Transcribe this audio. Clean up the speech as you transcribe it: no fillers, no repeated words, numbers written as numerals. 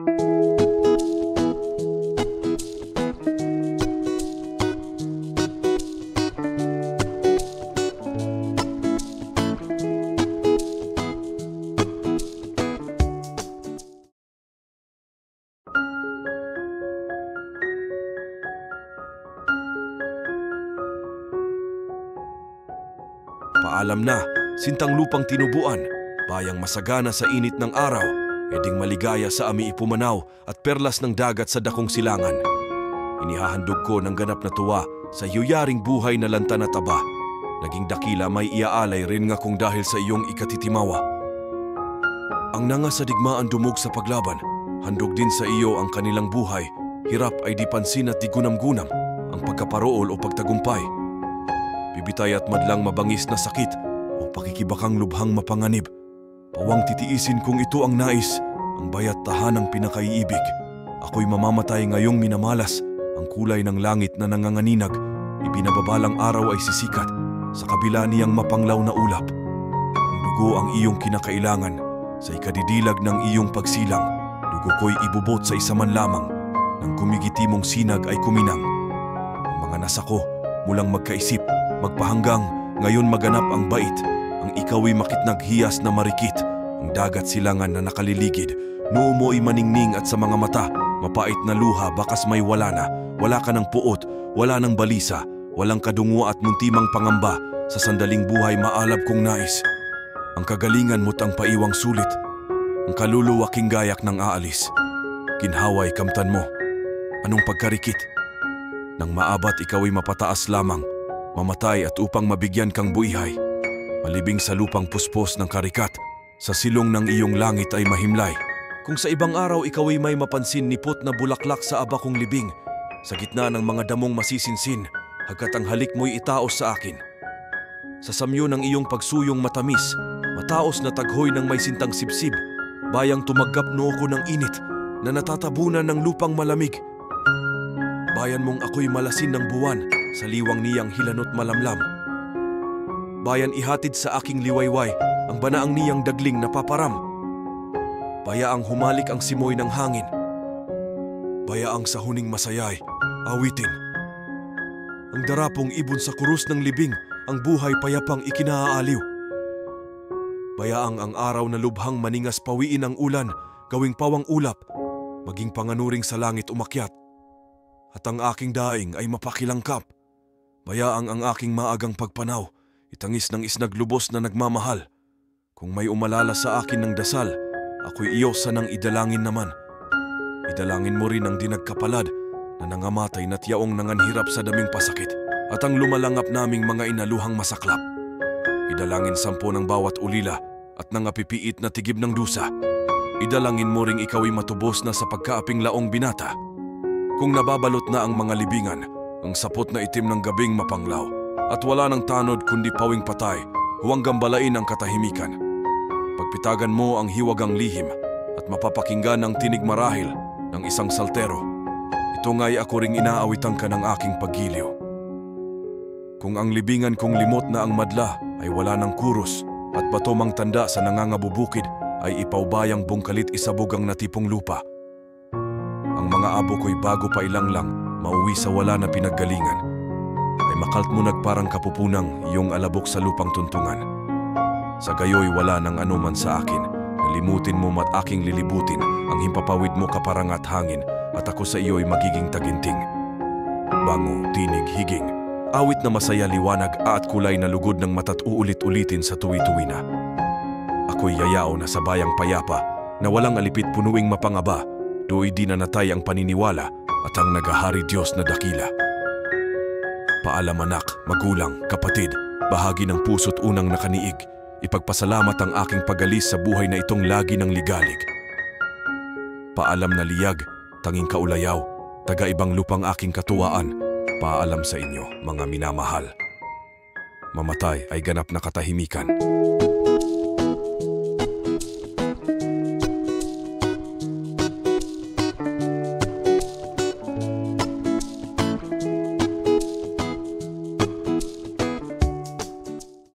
Paalam na, sintang lupang tinubuan, bayang masagana sa init ng araw, eding maligaya sa ami ipumanaw at perlas ng dagat sa dakong silangan. Inihahandog ko ng ganap na tuwa sa yuyaring buhay na lanta na taba. Naging dakila may iaalay rin nga kung dahil sa iyong ikatitimawa. Ang nanga sa digmaan dumog sa paglaban, handog din sa iyo ang kanilang buhay, hirap ay di pansin at di gunam-gunam, ang pagkaparool o pagtagumpay. Bibitay at madlang mabangis na sakit o pakikibakang lubhang mapanganib. Pawang titiisin kung ito ang nais, ang bayat tahanang pinakaiibig. Ako'y mamamatay ngayong minamalas, ang kulay ng langit na nanganganinag. Ibinababalang araw ay sisikat, sa kabila niyang mapanglaw na ulap. Ang dugo ang iyong kinakailangan, sa ikadidilag ng iyong pagsilang. Dugo ko'y ibubot sa isa man lamang, nang kumigiti mong sinag ay kuminang. Ang mga nasako, mulang magkaisip, magpahanggang, ngayon maganap ang bait. Ang ikaw ay makitnaghiyas na marikit. Ang dagat silangan na nakaliligid. Noo mo'y maningning at sa mga mata, mapait na luha bakas may wala na. Wala ka ng puot, wala ng balisa, walang kadungo at muntimang pangamba. Sa sandaling buhay maalab kong nais. Ang kagalingan mo't ang paiwang sulit. Ang kaluluwa king gayak ng aalis. Kinhaway kamtan mo. Anong pagkarikit? Nang maabat ikaw ay mapataas lamang. Mamatay at upang mabigyan kang buihay. Malibing sa lupang puspos ng karikat, sa silong ng iyong langit ay mahimlay. Kung sa ibang araw ikaw ay may mapansin nipot na bulaklak sa abakong libing, sa gitna ng mga damong masisinsin, hagkat ang halik mo'y itaos sa akin. Sa samyo ng iyong pagsuyong matamis, mataos na taghoy ng may sintang sibsib, bayang tumagkap noo ko ng init na natatabunan ng lupang malamig. Bayan mong ako'y malasin ng buwan, sa liwang niyang hilanot malamlam. Bayan ihatid sa aking liwayway, ang banaang niyang dagling na paparam. Bayaang humalik ang simoy ng hangin. Bayaang sa huning masayay, awitin. Ang darapong ibon sa kurus ng libing, ang buhay payapang ikinaaaliw. Bayaang ang araw na lubhang maningas pawiin ang ulan, gawing pawang ulap, maging panganuring sa langit umakyat. At ang aking daing ay mapakilangkap. Bayaang ang aking maagang pagpanaw, itangis ng isnaglubos na nagmamahal. Kung may umalala sa akin ng dasal, ako'y iyosa ng idalangin naman. Idalangin mo rin ang dinagkapalad na nangamatay na tiyaong nanganhirap sa daming pasakit at ang lumalangap naming mga inaluhang masaklap. Idalangin sampo ng bawat ulila at nangapipiit na tigib ng dusa. Idalangin mo ring ikaw'y matubos na sa pagkaaping laong binata. Kung nababalot na ang mga libingan, ang sapot na itim ng gabing mapanglaw, at wala ng tanod kundi pawing patay, huwag gambalain ang katahimikan. Pagpitagan mo ang hiwagang lihim, at mapapakinggan ang tinig marahil ng isang saltero. Ito nga'y ako ring inaawitan ka ng aking paggiliw. Kung ang libingan kong limot na ang madla ay wala ng kuros, at bato mang tanda sa nangangabubukid, ay ipaubayang bungkalit isabog ang natipong lupa. Ang mga abo ko'y bago pa ilanglang, mauwi sa wala na pinaggalingan, ay makaltmunag parang kapupunang iyong alabok sa lupang tuntungan. Sa gayoy wala nang anuman sa akin, nalimutin mo mat aking lilibutin, ang himpapawid mo kaparangat hangin, at ako sa iyo'y magiging taginting. Bango, tinig, higing, awit na masaya liwanag at kulay na lugod ng mata't uulit-ulitin sa tuwi-tuwi na. Ako'y yayao na sa bayang payapa, na walang alipit punuing mapangaba, do'y di nanatay ang paniniwala at ang nagahari Diyos na dakila. Paalam anak, magulang, kapatid, bahagi ng puso't unang nakaniig, ipagpasalamat ang aking pagalis sa buhay na itong lagi ng ligalig. Paalam na liyag, tanging kaulayaw, taga-ibang lupang aking katuwaan, paalam sa inyo, mga minamahal. Mamatay ay ganap na katahimikan.